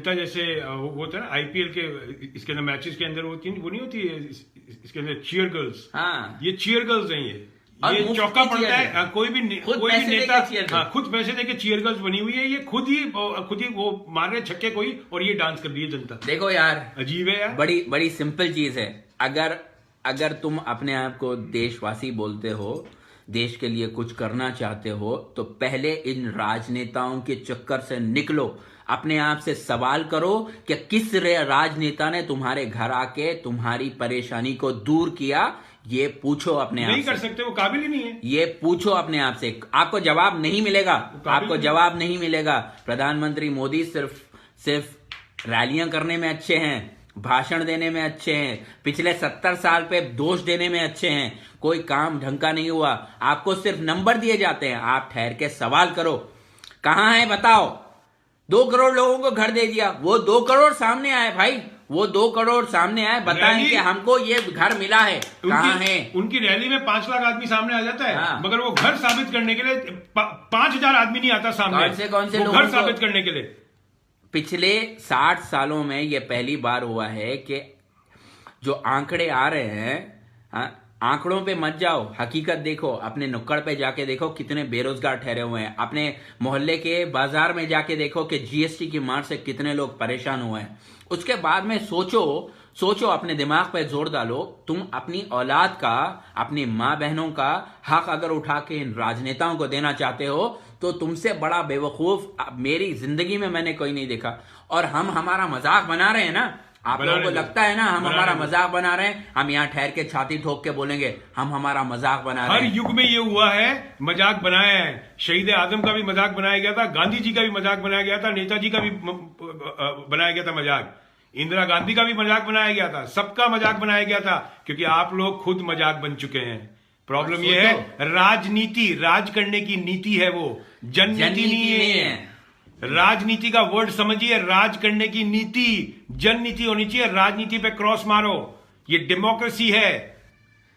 जनता जैसे वो होता है ना आईपीएल के इसके अंदर मैचेस के अंदर वो नहीं होती है इसके अंदर चीयर गर्ल्स। हाँ, ये चीयर गर्ल्स हैं ये चौका पड़ता है। कोई भी नेता खुद पैसे देके चीयर गर्ल्स बनी हुई है। ये खुद ही वो मार रहे छक्के कोई, और ये डांस कर रही है जनता। देखो यार, अजीब है यार। बड़ी बड़ी सिंपल चीज है। अगर तुम अपने आप को देशवासी बोलते हो, देश के लिए कुछ करना चाहते हो, तो पहले इन राजनेताओं के चक्कर से निकलो। अपने आप से सवाल करो कि किस राजनेता ने तुम्हारे घर आके तुम्हारी परेशानी को दूर किया। ये पूछो अपने आप से। नहीं कर सकते, वो काबिल ही नहीं है। ये पूछो अपने आप से, आपको जवाब नहीं मिलेगा। आपको जवाब नहीं मिलेगा। प्रधानमंत्री मोदी सिर्फ रैलियां करने में अच्छे हैं, भाषण देने में अच्छे हैं, पिछले 70 साल पे दोष देने में अच्छे हैं। कोई काम ढंग का नहीं हुआ। आपको सिर्फ नंबर दिए जाते हैं। आप ठहर के सवाल करो, कहां है बताओ। 2 करोड़ लोगों को घर दे दिया, वो 2 करोड़ सामने आए भाई, वो 2 करोड़ सामने आए, बताएं कि हमको ये घर मिला है, कहां है। उनकी रैली में 5 लाख आदमी सामने आ जाता है। हाँ। मगर वो घर साबित करने के लिए 5000 आदमी नहीं आता सामने। कौन से घर साबित करने के लिए। पिछले 60 सालों में ये पहली बार हुआ है कि जो आंकड़े आ रहे हैं, आंकड़ों पे मत जाओ, हकीकत देखो। अपने नुक्कड़ पे जाके देखो कितने बेरोजगार ठहरे हुए हैं। अपने मोहल्ले के बाजार में जाके देखो कि जीएसटी की मार से कितने लोग परेशान हुए हैं। उसके बाद में सोचो, अपने दिमाग पे जोर डालो। तुम अपनी औलाद का, अपनी माँ बहनों का हक अगर उठा के इन राजनेताओं को देना चाहते हो, तो तुमसे बड़ा बेवकूफ मेरी जिंदगी में मैंने कोई नहीं देखा। और हम हमारा मजाक बना रहे हैं ना, आप लोगों को लगता है ना हम हमारा मजाक बना रहे हैं। हम यहाँ ठहर के छाती ठोक के बोलेंगे हम हमारा मजाक बना रहे हैं। हर युग में ये हुआ है, मजाक बनाया है। शहीद आजम का भी मजाक बनाया गया था, गांधी जी का भी मजाक बनाया गया था, नेताजी का भी बनाया गया था मजाक, इंदिरा गांधी का भी मजाक बनाया गया था, सबका मजाक बनाया गया था, क्योंकि आप लोग खुद मजाक बन चुके हैं। प्रॉब्लम ये है, राजनीति, राज करने की नीति है वो, जननीति नहीं है। राजनीति का वर्ड समझिए, राज करने की नीति, जननीति होनी चाहिए। राजनीति पे क्रॉस मारो, ये डेमोक्रेसी है,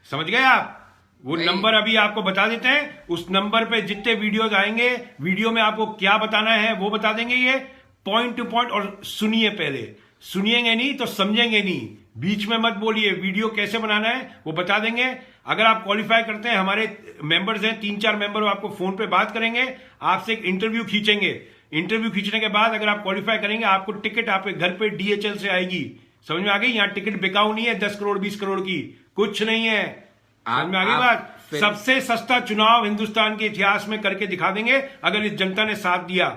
समझ गए आप। वो नंबर अभी आपको बता देते हैं, उस नंबर पे जितने वीडियोस आएंगे, वीडियो में आपको क्या बताना है वो बता देंगे, ये पॉइंट टू पॉइंट। और सुनिए, पहले सुनिएंगे नहीं तो समझेंगे नहीं, बीच में मत बोलिए। वीडियो कैसे बनाना है वो बता देंगे। अगर आप क्वालिफाई करते हैं, हमारे मेंबर्स हैं 3-4 मेंबर, आपको फोन पे बात करेंगे, आपसे एक इंटरव्यू खींचेंगे। इंटरव्यू खींचने के बाद अगर आप क्वालिफाई करेंगे, आपको टिकट आपके घर पे डीएचएल से आएगी। समझ में आ गई? यहाँ टिकट बिकाऊ नहीं है 10 करोड़ 20 करोड़ की, कुछ नहीं है। समझ में आ गई बात? सबसे सस्ता चुनाव हिंदुस्तान के इतिहास में करके दिखा देंगे अगर इस जनता ने साथ दिया।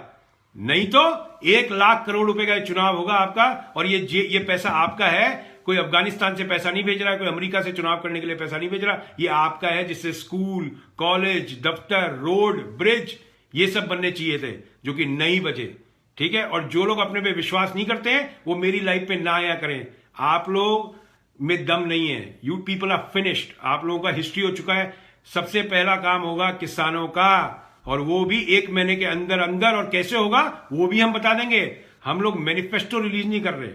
नहीं तो 1 लाख करोड़ रुपए का चुनाव होगा आपका, और ये पैसा आपका है। कोई अफगानिस्तान से पैसा नहीं भेज रहा है, कोई अमेरिका से चुनाव करने के लिए पैसा नहीं भेज रहा, ये आपका है, जिससे स्कूल, कॉलेज, दफ्तर, रोड, ब्रिज, ये सब बनने चाहिए थे, जो कि नहीं बचे। ठीक है? और जो लोग अपने पे विश्वास नहीं करते हैं, वो मेरी लाइफ पे ना आया करें। आप लोग में दम नहीं है, यू पीपल आर फिनिश्ड। आप लोगों का हिस्ट्री हो चुका है। सबसे पहला काम होगा किसानों का, और वो भी 1 महीने के अंदर अंदर। और कैसे होगा वो भी हम बता देंगे। हम लोग मैनिफेस्टो रिलीज नहीं कर रहे,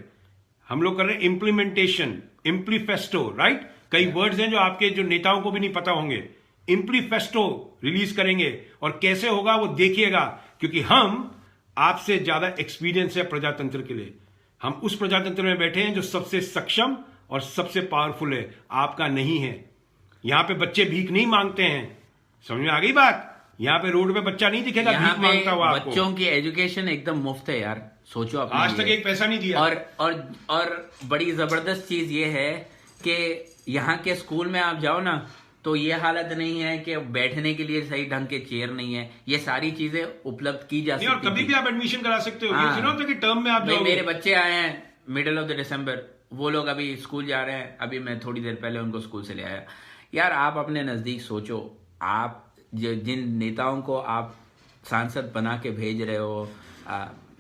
हम लोग कर रहे हैं इम्प्लीमेंटेशन, इम्प्लीफेस्टो, राइट? कई वर्ड्स हैं जो आपके जो नेताओं को भी नहीं पता होंगे। इम्प्लीफेस्टो रिलीज करेंगे, और कैसे होगा वो देखिएगा, क्योंकि हम आपसे ज्यादा एक्सपीरियंस है प्रजातंत्र के लिए। हम उस प्रजातंत्र में बैठे हैं जो सबसे सक्षम और सबसे पावरफुल है, आपका नहीं है। यहां पे बच्चे भीख नहीं मांगते हैं, समझ में आ गई बात? यहाँ पे रोड पे बच्चा नहीं दिखेगा भीख मांगता हुआ आपको। बच्चों की एजुकेशन एकदम मुफ्त है यार, सोचो अपने आज तक एक पैसा नहीं दिया। और बड़ी जबरदस्त चीज ये है कि यहाँ के स्कूल में आप जाओ ना, तो ये हालत नहीं है कि बैठने के लिए सही ढंग के चेयर नहीं है। ये सारी चीजें उपलब्ध की जा सकती है। कभी भी आप एडमिशन करा सकते हो। ये सुनो तो कि टर्म में आप जाओगे। मेरे बच्चे आए हैं मिडिल ऑफ द दिसंबर, वो लोग अभी स्कूल जा रहे हैं। अभी मैं थोड़ी देर पहले उनको स्कूल से ले आया। यार आप अपने नजदीक सोचो, आप जिन नेताओं को आप सांसद बना के भेज रहे हो,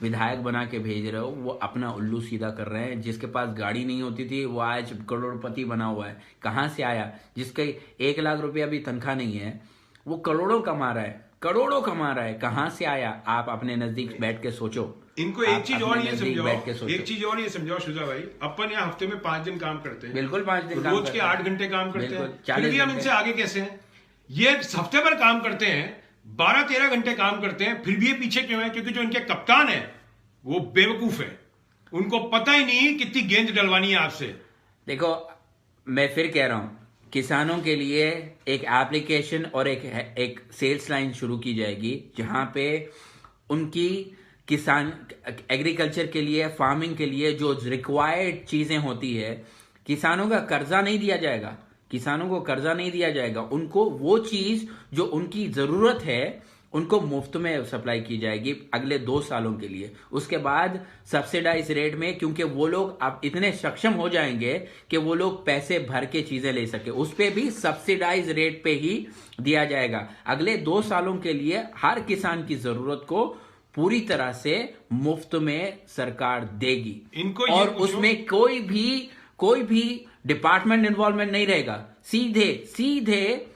विधायक बना के भेज रहे हो, वो अपना उल्लू सीधा कर रहे हैं। जिसके पास गाड़ी नहीं होती थी वो आज करोड़पति बना हुआ है। कहाँ से आया? जिसके 1 लाख रुपया भी तनख्वाह नहीं है, वो करोड़ों कमा रहा है, करोड़ों कमा रहा है। कहाँ से आया? आप अपने नजदीक बैठ के सोचो। इनको एक चीज और ये समझाओ शुजा भाई, अपन यहाँ हफ्ते में 5 दिन काम करते हैं। बिल्कुल 5 दिन, रोज के 8 घंटे काम करते हैं, फिर भी हम इनसे आगे कैसे हैं? ये हफ्ते भर काम करते हैं, 12-13 घंटे काम करते हैं, फिर भी ये पीछे क्यों है? क्योंकि जो इनके कप्तान है वो बेवकूफ है। उनको पता ही नहीं कितनी गेंद डलवानी है आपसे। देखो, मैं फिर कह रहा हूं, किसानों के लिए एक एप्लीकेशन और एक सेल्स लाइन शुरू की जाएगी, जहां पे उनकी किसान एग्रीकल्चर के लिए, फार्मिंग के लिए जो रिक्वायर्ड चीजें होती है, किसानों का कर्जा नहीं दिया जाएगा, किसानों को कर्जा नहीं दिया जाएगा, उनको वो चीज जो उनकी जरूरत है उनको मुफ्त में सप्लाई की जाएगी अगले 2 सालों के लिए। उसके बाद सब्सिडाइज रेट में, क्योंकि वो लोग अब इतने सक्षम हो जाएंगे कि वो लोग पैसे भर के चीजें ले सके, उस पे भी सब्सिडाइज रेट पे ही दिया जाएगा। अगले 2 सालों के लिए हर किसान की जरूरत को पूरी तरह से मुफ्त में सरकार देगी। इनको ये और पूछो- उसमें कोई भी डिपार्टमेंट इन्वॉल्वमेंट नहीं रहेगा। सीधे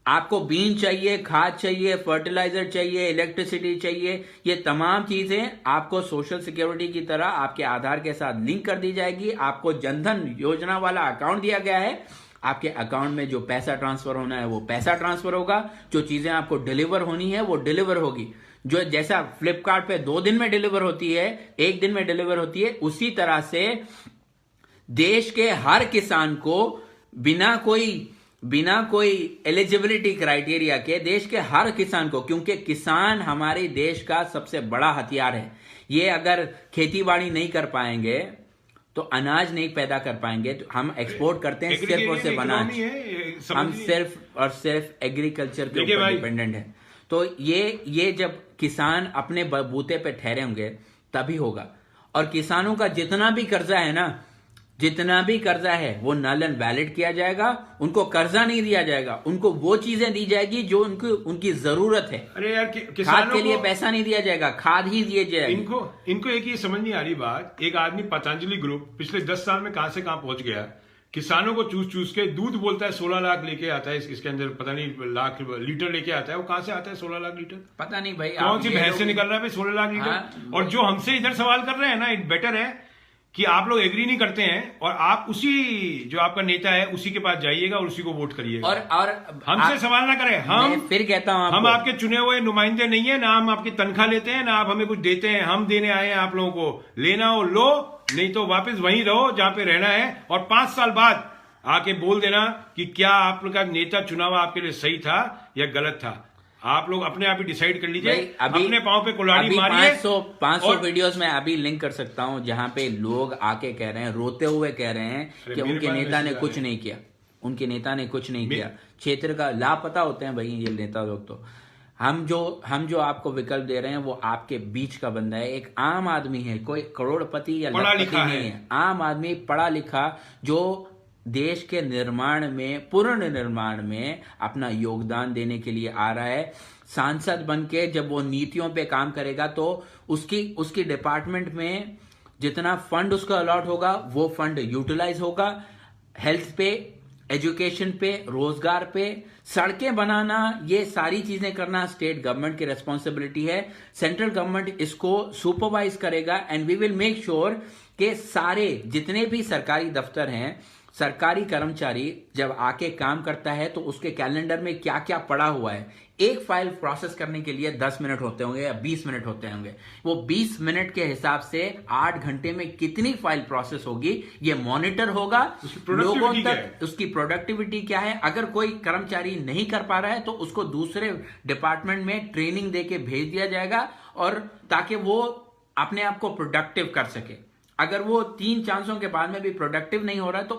आपको बीन चाहिए, खाद चाहिए, फर्टिलाइजर चाहिए, इलेक्ट्रिसिटी चाहिए, ये तमाम चीजें आपको सोशल सिक्योरिटी की तरह आपके आधार के साथ लिंक कर दी जाएगी। आपको जनधन योजना वाला अकाउंट दिया गया है, आपके अकाउंट में जो पैसा ट्रांसफर होना है वो पैसा ट्रांसफर होगा, जो चीजें आपको डिलीवर होनी है वो डिलीवर होगी। जो जैसा फ्लिपकार्ट पे 2 दिन में डिलीवर होती है, 1 दिन में डिलीवर होती है, उसी तरह से देश के हर किसान को बिना कोई एलिजिबिलिटी क्राइटेरिया के, देश के हर किसान को, क्योंकि किसान हमारे देश का सबसे बड़ा हथियार है। ये अगर खेती बाड़ी नहीं कर पाएंगे तो अनाज नहीं पैदा कर पाएंगे। तो हम एक्सपोर्ट करते हैं सिर्फ और सिर्फ अनाज, हम सिर्फ और सिर्फ एग्रीकल्चर के ऊपर डिपेंडेंट है। तो ये जब किसान अपने बलबूते पे ठहरे होंगे तभी होगा। और किसानों का जितना भी कर्जा है वो नल एंड वैलिड किया जाएगा। उनको कर्जा नहीं दिया जाएगा, उनको वो चीजें दी जाएगी जो उनकी जरूरत है। अरे यार, खाद के लिए पैसा नहीं दिया जाएगा, खाद ही दिए जाएगा। इनको एक ये समझ नहीं आ रही बात, एक आदमी पतंजलि ग्रुप पिछले 10 साल में कहां से कहां पहुंच गया। किसानों को चूस के दूध बोलता है 16 लाख लेके आता है, इसके अंदर पता नहीं लाख लीटर लेके आता है। वो कहां से आता है 16 लाख लीटर? पता नहीं भाई, कौन सी भैंस से निकल रहा है 16 लाख लीटर? हाँ। और जो हमसे इधर सवाल कर रहे हैं ना, बेटर है कि आप लोग एग्री नहीं करते हैं और आप उसी जो आपका नेता है उसी के पास जाइएगा और उसी को वोट करिएगा। और हमसे सवाल ना करें। हम फिर कहता हूं हम आपके चुने हुए नुमाइंदे नहीं है, ना हम आपकी तनख्वाह लेते हैं, ना आप हमें कुछ देते हैं। हम देने आए हैं आप लोगों को, लेना हो लो, नहीं तो वापस वहीं रहो जहां पे रहना है। और 5 साल बाद आके बोल देना कि क्या आप लोग का नेता चुनाव आपके लिए सही था या गलत था। आप लोग अपने आप ही डिसाइड कर लीजिए, अपने पांव पे कुल्हाड़ी मारिए। 500 वीडियोस में अभी लिंक कर सकता हूं जहां पे लोग आके कह रहे हैं, रोते हुए कह रहे हैं कि उनके नेता ने कुछ नहीं किया, उनके नेता ने कुछ नहीं किया। क्षेत्र का लापता होते हैं भाई ये नेता लोग। तो हम जो आपको विकल्प दे रहे हैं वो आपके बीच का बंदा है, एक आम आदमी है, कोई करोड़पति या लखपति नहीं है। आम आदमी पढ़ा लिखा जो देश के निर्माण में, पूर्ण निर्माण में अपना योगदान देने के लिए आ रहा है। सांसद बन के जब वो नीतियों पे काम करेगा तो उसकी डिपार्टमेंट में जितना फंड उसका अलॉट होगा वो फंड यूटिलाइज होगा। हेल्थ पे, एजुकेशन पे, रोजगार पे, सड़कें बनाना, ये सारी चीजें करना स्टेट गवर्नमेंट की रेस्पॉन्सिबिलिटी है। सेंट्रल गवर्नमेंट इसको सुपरवाइज करेगा and we will make sure कि सारे जितने भी सरकारी दफ्तर हैं, सरकारी कर्मचारी जब आके काम करता है तो उसके कैलेंडर में क्या क्या पड़ा हुआ है। एक फाइल प्रोसेस करने के लिए 10 मिनट होते होंगे या 20 मिनट होते होंगे, वो 20 मिनट के हिसाब से 8 घंटे में कितनी फाइल प्रोसेस होगी ये मॉनिटर होगा। लोगों तक उसकी प्रोडक्टिविटी क्या है, अगर कोई कर्मचारी नहीं कर पा रहा है तो उसको दूसरे डिपार्टमेंट में ट्रेनिंग देके भेज दिया जाएगा, और ताकि वो अपने आप को प्रोडक्टिव कर सके। अगर वो 3 चांसों के बाद में भी प्रोडक्टिव नहीं हो रहा है तो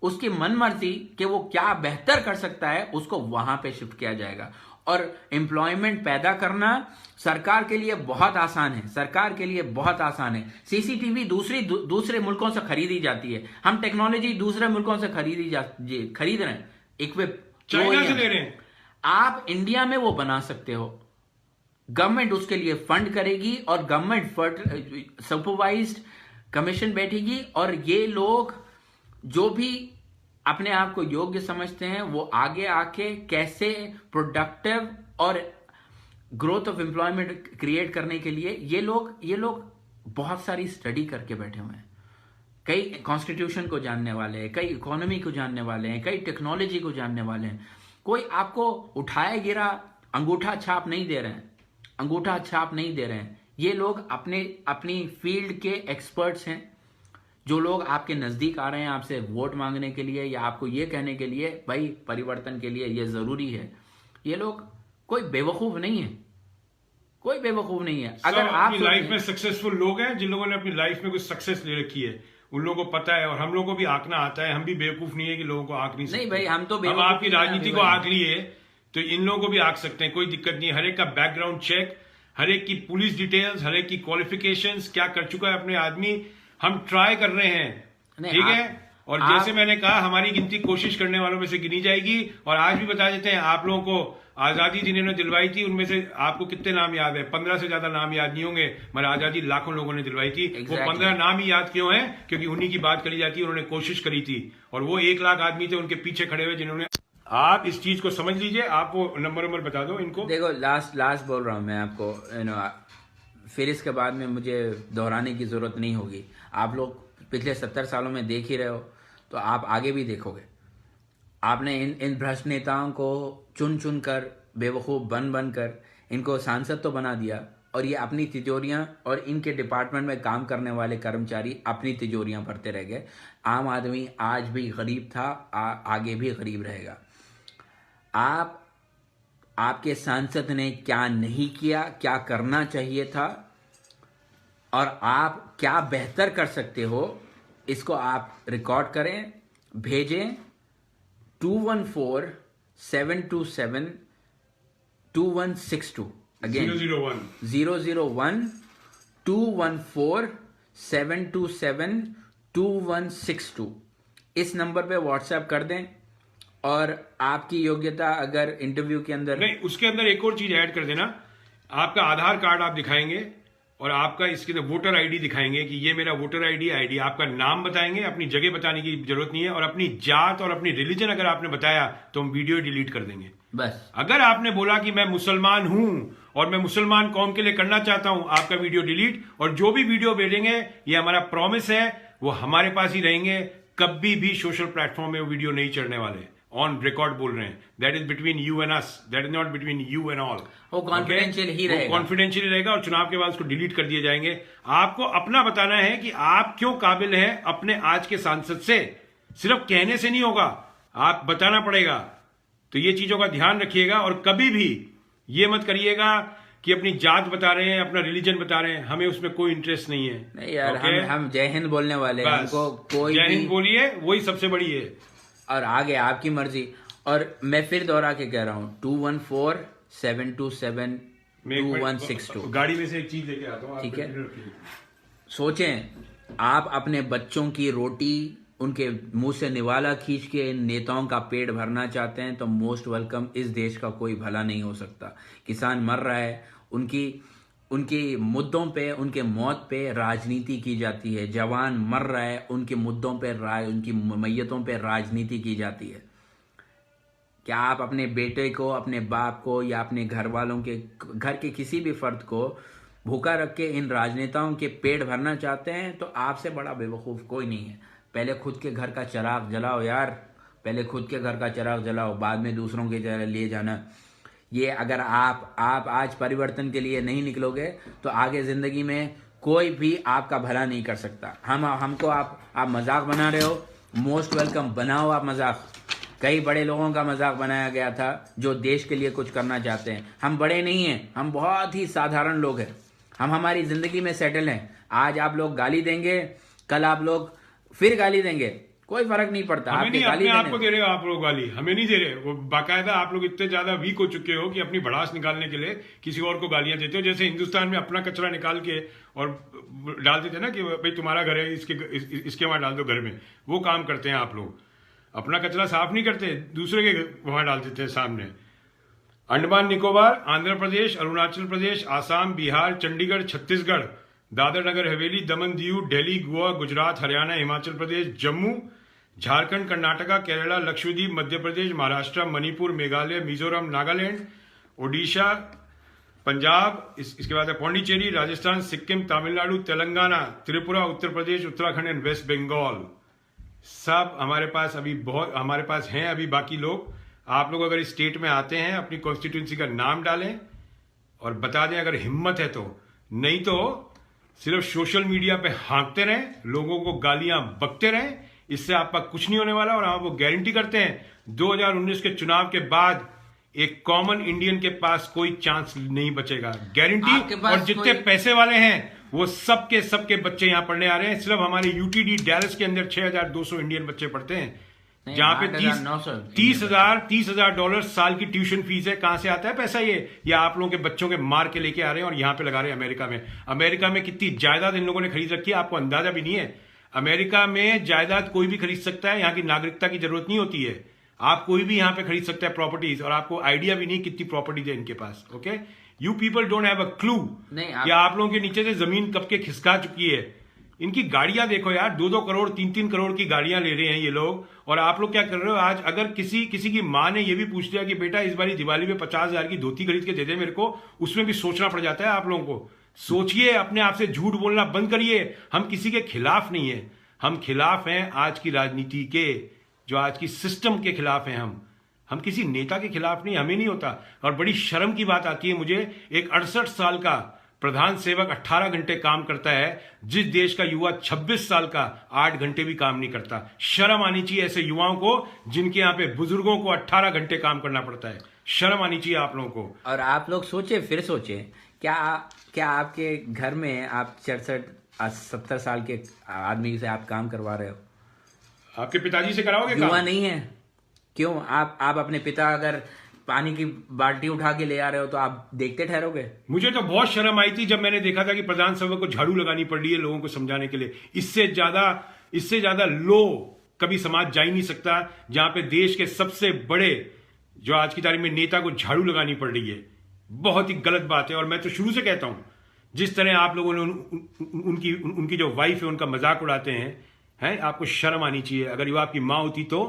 उसकी मन मर्जी कि वो क्या बेहतर कर सकता है उसको वहां पे शिफ्ट किया जाएगा। और एम्प्लॉयमेंट पैदा करना सरकार के लिए बहुत आसान है, सरकार के लिए बहुत आसान है। सीसीटीवी दूसरे मुल्कों से खरीदी जाती है, हम टेक्नोलॉजी दूसरे मुल्कों से खरीद रहे हैं, इक्विप चाइना से ले रहे हैं। आप इंडिया में वो बना सकते हो, गवर्नमेंट उसके लिए फंड करेगी और गवर्नमेंट सुपरवाइज्ड कमीशन बैठेगी, और ये लोग जो भी अपने आप को योग्य समझते हैं वो आगे आके कैसे प्रोडक्टिव और ग्रोथ ऑफ एम्प्लॉयमेंट क्रिएट करने के लिए ये लोग बहुत सारी स्टडी करके बैठे हुए हैं। कई कॉन्स्टिट्यूशन को जानने वाले हैं, कई इकोनॉमी को जानने वाले हैं, कई टेक्नोलॉजी को जानने वाले हैं। कोई आपको उठाया गिरा अंगूठा छाप नहीं दे रहे हैं, अंगूठा छाप नहीं दे रहे हैं। ये लोग अपनी फील्ड के एक्सपर्ट्स हैं। जो लोग आपके नजदीक आ रहे हैं आपसे वोट मांगने के लिए या आपको ये कहने के लिए भाई परिवर्तन के लिए ये जरूरी है, ये लोग कोई बेवकूफ नहीं है, कोई बेवकूफ नहीं है। अगर आप अपनी लाइफ में सक्सेसफुल लोग हैं, जिन लोगों ने अपनी लाइफ में कुछ सक्सेस ले रखी है, उन लोगों को पता है, और हम लोगों को भी आंकना आता है। हम भी बेवकूफ नहीं है कि लोगों को आंक नहीं सकते। नहीं भाई, हम तो हम आपकी राजनीति को आंक लिए तो इन लोगों को भी आंक सकते हैं, कोई दिक्कत नहीं है। हर एक का बैकग्राउंड चेक, हर एक की पुलिस डिटेल्स, हर एक की क्वालिफिकेशंस, क्या कर चुका है अपने आदमी, हम ट्राई कर रहे हैं। ठीक है, और जैसे मैंने कहा हमारी गिनती कोशिश करने वालों में से गिनी जाएगी। और आज भी बता देते हैं आप लोगों को, आजादी जिन्होंने दिलवाई थी उनमें से आपको कितने नाम याद है? 15 से ज्यादा नाम याद नहीं होंगे, मगर आजादी लाखों लोगों ने दिलवाई थी। वो 15 नाम ही याद क्यों है? क्योंकि उन्हीं की बात करी जाती है, उन्होंने कोशिश करी थी। और वो 1 लाख आदमी थे उनके पीछे खड़े हुए जिन्होंने। आप इस चीज को समझ लीजिए। आप वो नंबर बता दो इनको। देखो, लास्ट बोल रहा हूं मैं आपको, फिर इसके बाद में मुझे दोहराने की जरूरत नहीं होगी। आप लोग पिछले 70 सालों में देख ही रहे हो, तो आप आगे भी देखोगे। आपने इन भ्रष्ट नेताओं को चुन कर, बेवकूफ बन कर इनको सांसद तो बना दिया, और ये अपनी तिजोरियां और इनके डिपार्टमेंट में काम करने वाले कर्मचारी अपनी तिजोरियां भरते रह गए। आम आदमी आज भी गरीब था, आगे भी गरीब रहेगा। आपके सांसद ने क्या नहीं किया, क्या करना चाहिए था, और आप क्या बेहतर कर सकते हो, इसको आप रिकॉर्ड करें, भेजें 214-727-2162। अगेन 001-214-727-2162। इस नंबर पे व्हाट्सएप कर दें। और आपकी योग्यता अगर इंटरव्यू के अंदर नहीं, उसके अंदर एक और चीज ऐड कर देना। आपका आधार कार्ड आप दिखाएंगे और आपका इसके अंदर वोटर आईडी दिखाएंगे कि ये मेरा वोटर आईडी। आपका नाम बताएंगे, अपनी जगह बताने की जरूरत नहीं है, और अपनी जात और अपनी रिलीजन अगर आपने बताया तो हम वीडियो डिलीट कर देंगे बस। अगर आपने बोला कि मैं मुसलमान हूं और मैं मुसलमान कौम के लिए करना चाहता हूं, आपका वीडियो डिलीट। और जो भी वीडियो भेजेंगे, ये हमारा प्रॉमिस है, वो हमारे पास ही रहेंगे। कभी भी सोशल प्लेटफॉर्म में वो वीडियो नहीं चढ़ने वाले। ऑन रिकॉर्ड बोल रहे हैं, that is between you and us, that is not between you and all. वो कॉन्फिडेंशियल ही रहेगा, कॉन्फिडेंशियल रहेगा, और चुनाव के बाद उसको डिलीट कर दिए जाएंगे। आपको अपना बताना है कि आप क्यों काबिल हैं अपने आज के सांसद से। सिर्फ कहने से नहीं होगा, आप बताना पड़ेगा। तो ये चीजों का ध्यान रखिएगा, और कभी भी ये मत करिएगा कि अपनी जात बता रहे हैं, अपना रिलीजन बता रहे हैं। हमें उसमें कोई इंटरेस्ट नहीं है। नहीं यार, हम जय हिंद बोलने वाले हैं, हमको कोई जय हिंद बोलिए, वही सबसे बड़ी है। और आगे आपकी मर्जी। और मैं फिर दोहरा के कह रहा हूं, 214-727-2162। गाड़ी में से एक चीज लेके आता हूं, ठीक है। सोचें, आप अपने बच्चों की रोटी, उनके मुंह से निवाला खींच के इन नेताओं का पेट भरना चाहते हैं तो मोस्ट वेलकम। इस देश का कोई भला नहीं हो सकता। किसान मर रहा है, उनकी मुद्दों पे, उनके मौत पे राजनीति की जाती है। जवान मर रहा है, उनके मुद्दों पे, उनकी मैयतों पे राजनीति की जाती है। क्या आप अपने बेटे को, अपने बाप को, या अपने घर वालों के, घर के किसी भी फर्द को भूखा रख के इन राजनेताओं के पेट भरना चाहते हैं? तो आपसे बड़ा बेवकूफ कोई नहीं है। पहले खुद के घर का चिराग जलाओ यार, पहले खुद के घर का चिराग जलाओ, बाद में दूसरों के लिए जाना। ये अगर आप आज परिवर्तन के लिए नहीं निकलोगे तो आगे जिंदगी में कोई भी आपका भला नहीं कर सकता। हमको आप मजाक बना रहे हो, मोस्ट वेलकम, बनाओ आप मजाक। कई बड़े लोगों का मजाक बनाया गया था जो देश के लिए कुछ करना चाहते हैं। हम बड़े नहीं हैं, हम बहुत ही साधारण लोग हैं। हम हमारी जिंदगी में सेटल हैं। आज आप लोग गाली देंगे, कल आप लोग फिर गाली देंगे, कोई फर्क नहीं पड़ता। हमें नहीं, अपने आप को दे रहे हो आप लोग गाली, हमें नहीं दे रहे। वो बाकायदा आप लोग इतने ज्यादा वीक हो चुके हो कि अपनी भड़ास निकालने के लिए किसी और को गालियां देते हो। जैसे हिंदुस्तान में अपना कचरा निकाल के और डाल देते ना कि भाई तुम्हारा घर है, इसके वहां डाल दो घर में। वो काम करते हैं आप लोग। अपना कचरा साफ नहीं करते, दूसरे के वहां डाल देते हैं सामने। अंडमान निकोबार, आंध्र प्रदेश, अरुणाचल प्रदेश, आसाम, बिहार, चंडीगढ़, छत्तीसगढ़, दादर नगर हवेली, दमन दीव, दिल्ली, गोवा, गुजरात, हरियाणा, हिमाचल प्रदेश, जम्मू, झारखंड, कर्नाटका, केरला, लक्षद्वीप, मध्य प्रदेश, महाराष्ट्र, मणिपुर, मेघालय, मिजोरम, नागालैंड, ओडिशा, पंजाब, इसके बाद है पौंडीचेरी, राजस्थान, सिक्किम, तमिलनाडु, तेलंगाना, त्रिपुरा, उत्तर प्रदेश, उत्तराखंड एंड वेस्ट बंगाल। सब हमारे पास हैं अभी बाकी लोग। आप लोग अगर स्टेट में आते हैं, अपनी कॉन्स्टिट्यूंसी का नाम डालें और बता दें, अगर हिम्मत है तो नहीं तो सिर्फ सोशल मीडिया पे हाँकते रहें, लोगों को गालियां बकते रहें, इससे आपका कुछ नहीं होने वाला। और हम वो गारंटी करते हैं 2019 के चुनाव के बाद एक कॉमन इंडियन के पास कोई चांस नहीं बचेगा, आपके गारंटी। पास और जितने कोई- पैसे वाले हैं वो सबके बच्चे यहां पढ़ने आ रहे हैं। सिर्फ हमारे यूटीडी डैलस के अंदर 6,200 इंडियन बच्चे पढ़ते हैं, नहीं, जहां पे 8,900 30,000 डॉलर साल की ट्यूशन फीस है। कहां से आता है पैसा ये? या आप लोगों के बच्चों के मार के लेके आ रहे हैं और यहां पे लगा रहे हैं अमेरिका में। अमेरिका में कितनी जायदाद इन लोगों ने खरीद रखी है, आपको अंदाजा भी नहीं है। अमेरिका में जायदाद कोई भी खरीद सकता है, यहां की नागरिकता की जरूरत नहीं होती है। आप कोई भी यहां पे खरीद सकता है प्रॉपर्टीज, और आपको आइडिया भी नहीं कितनी प्रॉपर्टीज है इनके पास। Okay, you people don't have a clue नहीं, कि आप लोगों के नीचे से जमीन कब के खिसका चुकी है। इनकी गाड़ियां देखो यार, 2-2 करोड़ 3-3 करोड़ की गाड़ियां ले रहे हैं ये लोग, और आप लोग क्या कर रहे हो? आज अगर किसी की मां ने ये भी पूछ लिया कि बेटा इस बारी दिवाली में 50,000 की धोती खरीद के दे दे मेरे को, उसमें भी सोचना पड़ जाता है आप लोगों को। सोचिए, अपने आप से झूठ बोलना बंद करिए। हम किसी के खिलाफ नहीं है, हम खिलाफ हैं आज की राजनीति के, जो आज की सिस्टम के खिलाफ हैं हम किसी नेता के खिलाफ नहीं, हमें नहीं होता। और बड़ी शर्म की बात आती है मुझे, एक 68 साल का प्रधान सेवक 18 घंटे काम करता है, जिस देश का युवा 26 साल का 8 घंटे भी काम नहीं करता। शर्म आनी चाहिए ऐसे युवाओं को, जिनके यहाँ पे बुजुर्गों को 18 घंटे काम करना पड़ता है। शर्म आनी चाहिए आप लोगों को। और आप लोग सोचे, फिर सोचे, क्या आपके घर में आप 67 साल के आदमी से आप काम करवा रहे हो? आपके पिताजी से कराओगे युवा काम? नहीं है? क्यों? आप अपने पिता अगर पानी की बाल्टी उठा के ले आ रहे हो तो आप देखते ठहरोगे? मुझे तो बहुत शर्म आई थी जब मैंने देखा था कि प्रधान सेवक को झाड़ू लगानी पड़ रही है लोगों को समझाने के लिए। इससे ज्यादा लो कभी समाज जा ही नहीं सकता, जहां पे देश के सबसे बड़े जो आज की तारीख में नेता को झाड़ू लगानी पड़ रही है। बहुत ही गलत बात है। और मैं तो शुरू से कहता हूं, जिस तरह आप लोगों ने उनकी जो वाइफ है उनका मजाक उड़ाते हैं, आपको शर्म आनी चाहिए। अगर वो आपकी मां होती तो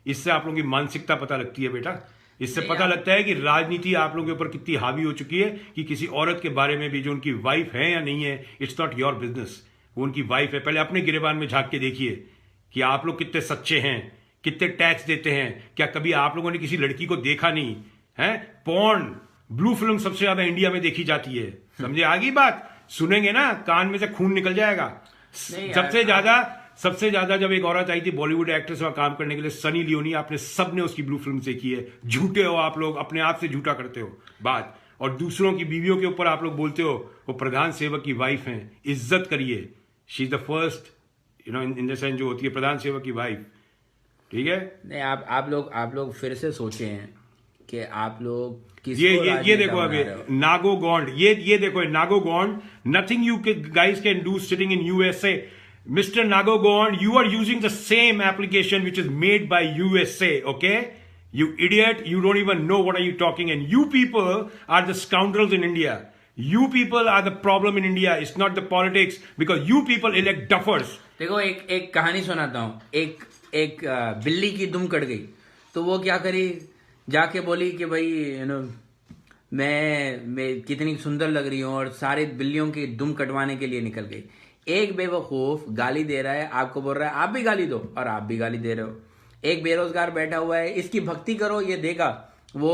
इससे आप लोगों की मानसिकता पता लगती है बेटा। इससे पता लगता है कि राजनीति आप लोगों के ऊपर कितनी हावी हो चुकी है, कि किसी औरत के बारे में भी जो उनकी वाइफ है या नहीं है, इट्स नॉट योर बिजनेस। वो उनकी वाइफ है। पहले अपने गिरेबान में झांक के देखिए कि आप लोग कितने सच्चे हैं, कितने टैक्स देते हैं। क्या कभी आप लोगों ने किसी लड़की को देखा नहीं है? पॉर्न, ब्लू फिल्म सबसे ज्यादा इंडिया में देखी जाती है। समझे? आगे बात सुनेंगे ना, कान में से खून निकल जाएगा। सबसे ज्यादा जब एक औरत आई थी बॉलीवुड एक्ट्रेस वहां काम करने के लिए, सनी लियोनी, आपने सबने उसकी ब्लू फिल्म देखी है। झूठे हो आप लोग, अपने आप से झूठा करते हो बात, और दूसरों की बीवियों के ऊपर आप लोग बोलते हो वो प्रधान सेवक की वाइफ हैं। इज्जत करिए। She is the first in the sense जो होती है प्रधान सेवक की वाइफ। ठीक है? नहीं, आप लोग फिर से सोचे हैं कि आप लोग ये देखो अभी नागो गॉन्ड, ये देखो Nagogond, nothing you guys can do sitting in USA. Mr. Nagogond, you are using the same application which is made by USA, okay? You idiot, you don't even know what are you talking, and you people are the scoundrels in India. You people are the problem in India. It's not the politics, because you people elect duffers. देखो, एक कहानी सुनाता हूँ। एक बिल्ली की दुम cut गई, तो वो क्या करी, जाके बोली कि भाई मैं कितनी सुंदर लग रही हूँ, और सारे बिल्लियों की दुम कटवाने के लिए निकल गई। एक बेवकूफ गाली दे रहा है, आपको बोल रहा है आप भी गाली दो, और आप भी गाली दे रहे हो। एक बेरोजगार बैठा हुआ है, इसकी भक्ति करो, ये देगा। वो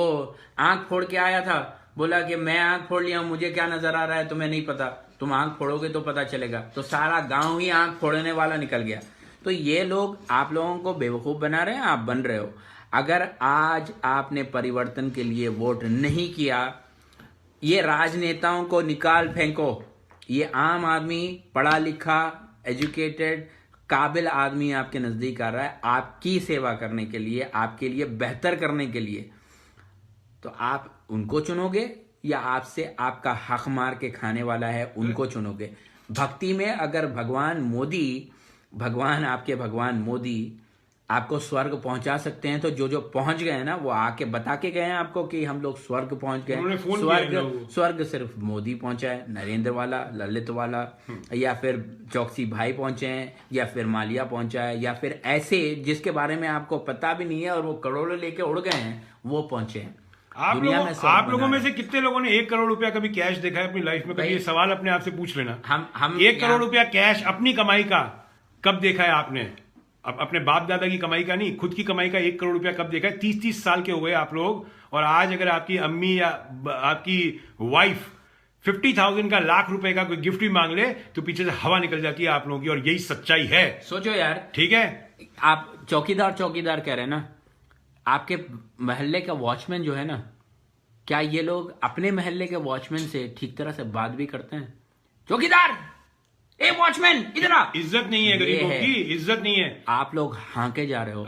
आंख फोड़ के आया था, बोला कि मैं आंख फोड़ लिया, मुझे क्या नजर आ रहा है तुम्हें नहीं पता, तुम आंख फोड़ोगे तो पता चलेगा। तो सारा गांव ही आंख फोड़ने वाला निकल गया। तो ये लोग आप लोगों को बेवकूफ बना रहे हैं, आप बन रहे हो। अगर आज आपने परिवर्तन के लिए वोट नहीं किया, ये राजनेताओं को निकाल फेंको। ये आम आदमी, पढ़ा लिखा, एजुकेटेड, काबिल आदमी आपके नजदीक आ रहा है आपकी सेवा करने के लिए, आपके लिए बेहतर करने के लिए। तो आप उनको चुनोगे या आपसे आपका हक मार के खाने वाला है उनको चुनोगे? भक्ति में अगर भगवान मोदी आपको स्वर्ग पहुंचा सकते हैं, तो जो पहुंच गए हैं ना, वो आके बता के गए हैं आपको कि हम लोग स्वर्ग पहुंच गए। स्वर्ग सिर्फ मोदी पहुंचा है, नरेंद्र वाला, ललित वाला, या फिर चौकसी भाई पहुंचे हैं, या फिर मालिया पहुंचा है, या फिर ऐसे जिसके बारे में आपको पता भी नहीं है और वो करोड़ों लेके उड़ गए हैं, वो पहुंचे हैं। आप लोगों में से कितने लोगों ने 1 करोड़ रुपया कभी कैश देखा है अपनी लाइफ में? कभी ये सवाल अपने आप से पूछ लेना। हम 1 करोड़ रुपया कैश अपनी कमाई का कब देखा है आपने? अब अपने बाप दादा की कमाई का नहीं, खुद की कमाई का 1 करोड़ रुपया कब देखा है? 30-30 साल के हो गए आप लोग, और आज अगर आपकी अम्मी या आपकी वाइफ 50,000 का, लाख रुपए का कोई गिफ्ट भी मांग ले तो पीछे से हवा निकल जाती है आप लोगों की, और यही सच्चाई है। सोचो यार, ठीक है, आप चौकीदार चौकीदार कह रहे हैं ना, आपके मोहल्ले का वॉचमैन जो है ना, क्या ये लोग अपने मोहल्ले के वॉचमैन से ठीक तरह से बात भी करते हैं? चौकीदार, ए वॉचमैन इधर आ। इज्जत नहीं है ये गरीबों है। की, इज्जत नहीं है। आप लोग हांके जा रहे हो।